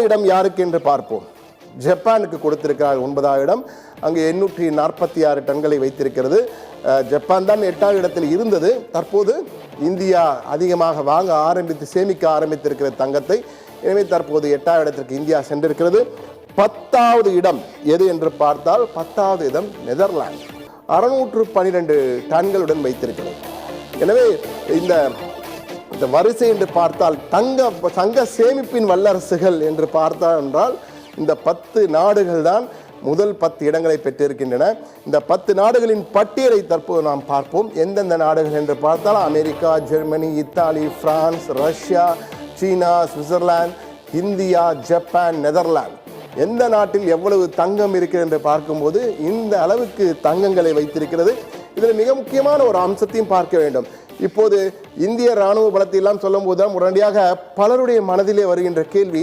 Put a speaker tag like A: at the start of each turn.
A: இடம் யாருக்கு என்று பார்ப்போம். ஜப்பானுக்கு கொடுத்திருக்கிறார் 9வது இடம். அங்கு 846 டன்களை வைத்திருக்கிறது. ஜப்பான் தான் 8வது இடத்தில் இருந்தது. தற்போது இந்தியா அதிகமாக வாங்க ஆரம்பித்து சேமிக்க ஆரம்பித்திருக்கிற தங்கத்தை. எனவே தற்போது 8வது இடத்திற்கு இந்தியா சென்றிருக்கிறது. 10வது இடம் எது என்று பார்த்தால் 10வது இடம் நெதர்லாந்து 612 டன்களுடன் வைத்திருக்கிறது. எனவே இந்த வரிசை என்று பார்த்தால் தங்க சேமிப்பின் வல்லரசுகள் என்று பார்த்தால் என்றால் இந்த 10 நாடுகள் தான் முதல் 10 இடங்களை பெற்றிருக்கின்றன. இந்த 10 நாடுகளின் பட்டியலை தற்போது நாம் பார்ப்போம். எந்தெந்த நாடுகள் என்று பார்த்தால் America, Germany, Italy, France, Russia, China, Switzerland, India, Japan, Netherlands. எந்த நாட்டில் எவ்வளவு தங்கம் இருக்கிறது என்று பார்க்கும்போது இந்த அளவுக்கு தங்கங்களை வைத்திருக்கிறது. இதில் மிக முக்கியமான ஒரு அம்சத்தையும் பார்க்க வேண்டும். இப்போது இந்திய ராணுவ பலத்தை எல்லாம் சொல்லும் போது உடனடியாக பலருடைய மனதிலே வருகின்ற கேள்வி,